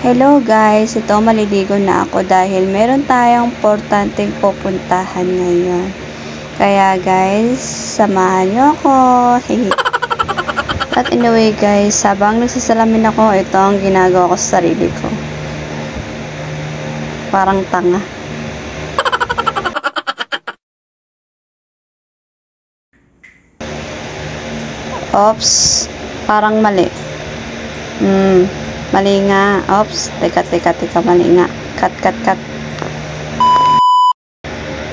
Hello guys, ito maliligo na ako dahil meron tayong importanteng pupuntahan ngayon. Kaya guys, samahan nyo ako. At anyway guys, habang nagsasalamin ako, ito ang ginagawa ko sa sarili ko. Parang tanga. Oops, parang mali. Mali nga. Oops, teka, mali nga. Cut.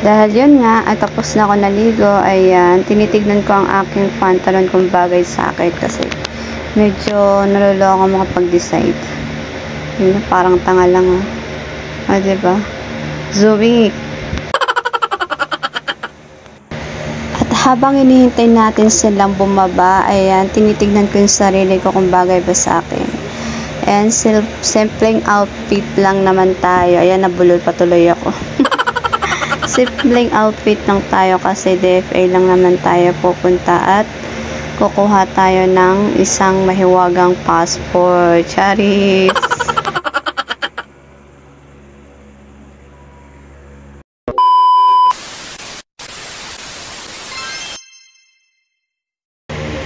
Dahil yun nga, at tapos na ako naligo, ayan, tinitignan ko ang aking pantalon kung bagay sa akin kasi medyo naluloko makapag-decide. Yun, parang tanga lang, oh. Diba? Zoe. At habang inihintay natin silang bumaba, ayan, tinitignan ko yung sarili ko kung bagay ba sa akin. And simpleng outfit lang naman tayo. Ayan, nabulol patuloy ako. Simpleng outfit lang tayo kasi DFA lang naman tayo pupunta at kukuha tayo ng isang mahiwagang passport. Charis!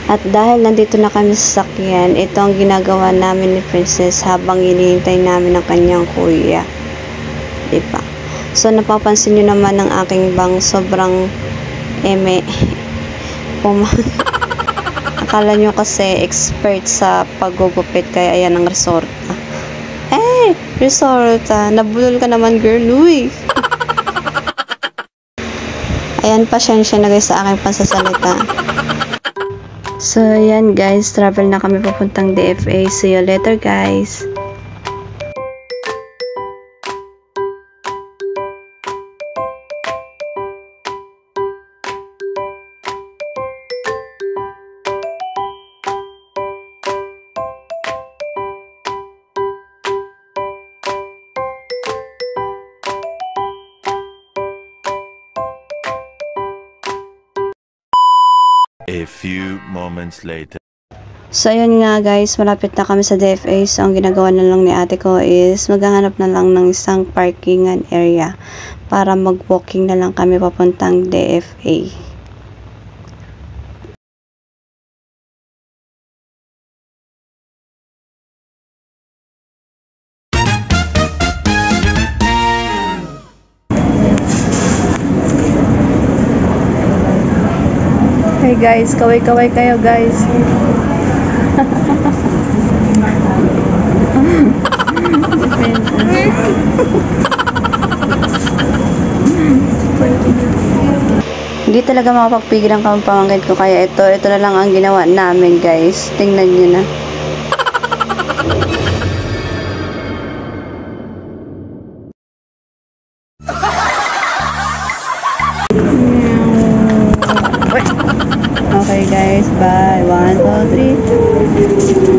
At dahil nandito na kami sa sakyan, ito ang ginagawa namin ni Princess habang hinihintay namin ang kanyang kuya. Diba? So, napapansin nyo naman ng aking bang sobrang eme. Akala nyo kasi expert sa paggugupit kaya ayan ang resort. Resort. Nabulol ka naman girl. Uy! Ayan, pasyensya na guys sa aking pansasalita. So, yan guys, travel na kami papuntang DFA. See you later guys. A few moments later. So, ayun nga guys, malapit na kami sa DFA. So, ang ginagawa na lang ni ate ko is maghahanap na lang ng isang parkingan area para mag-walking na lang kami papuntang DFA. Hey guys, kaway-kaway kayo guys. Hindi talaga makapagpigil ang pamangkin ko kaya ito na lang ang ginawa namin guys. Tingnan nyo na. Okay guys, bye. 1, 2,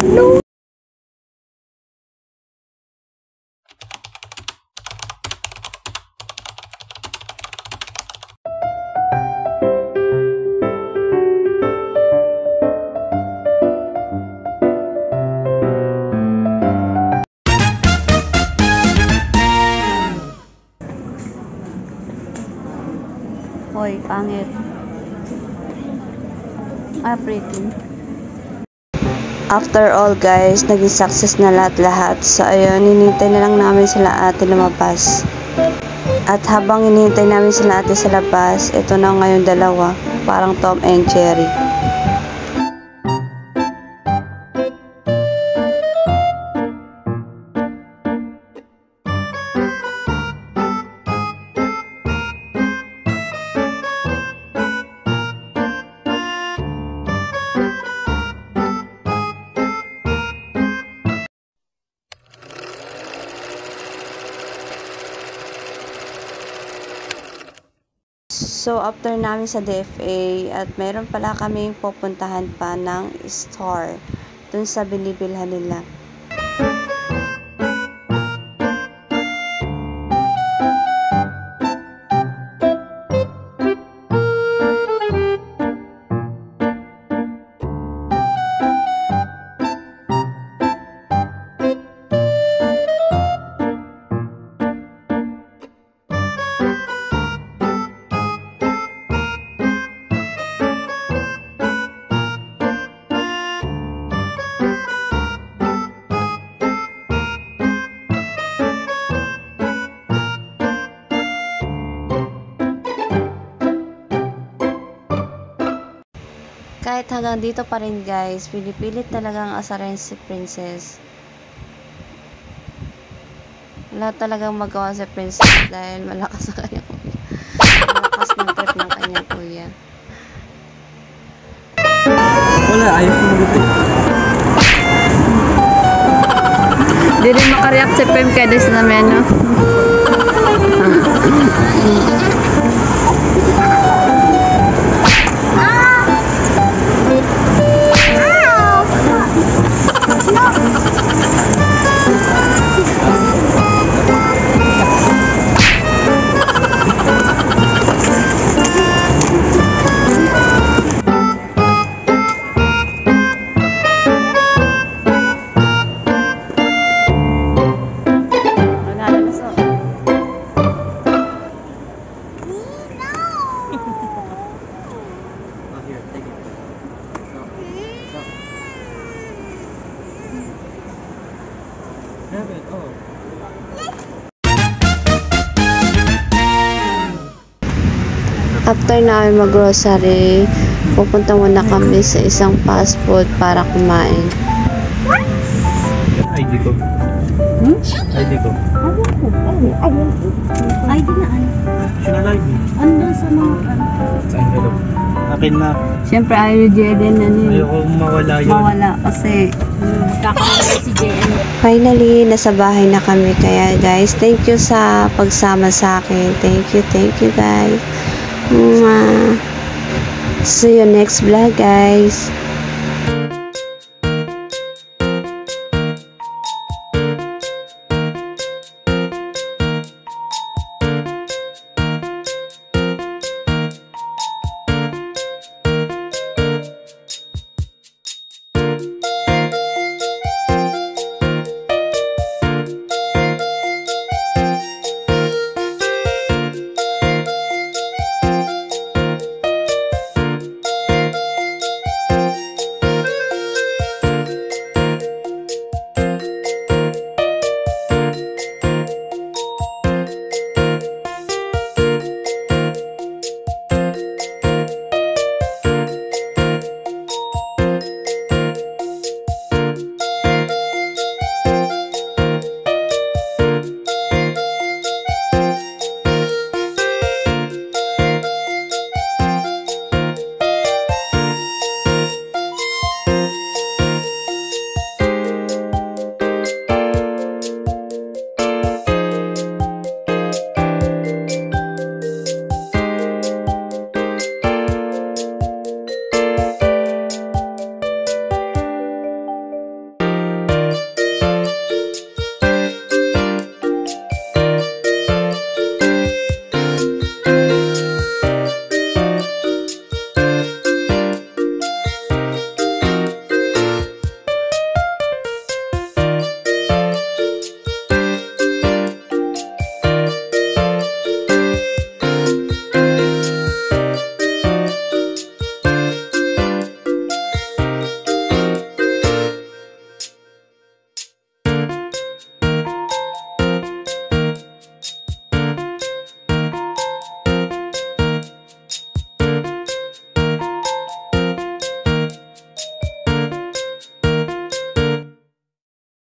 3. No. Hoy, pangit. Pretty. After all guys, naging success na lahat-lahat. So ayun, hinihintay na lang namin sila ate lumabas. At habang hinihintay namin sila ate sa labas, ito na ngayon dalawa, parang Tom and Jerry. So, after namin sa DFA, at meron pala kaming pupuntahan pa ng store dun sa binibilhan nila. kahit hanggang dito pa rin guys, pinipilit talagang asarin si Princess. Wala talagang magawa si Princess dahil malakas sa kanya kuya. Malakas ng trip ng kanyang kuya. Wala, ayos mo dito. Hindi rin makareact si Pem kaya des namin, no? Here, take it. So. Grab it, oh. After namin mag-grocery, pupunta muna kami sa isang fast food para kumain. ID ko. ID ko. ID na ano? National ID. Andun sa mga ano? Sa envelope. Akin na. Siyempre, ayaw ni Jeden na Ayoko mawala yun. mawala kasi Kakawala si JN. finally, nasa bahay na kami. Kaya guys, thank you sa pagsama sa akin. Thank you guys. See you next vlog guys.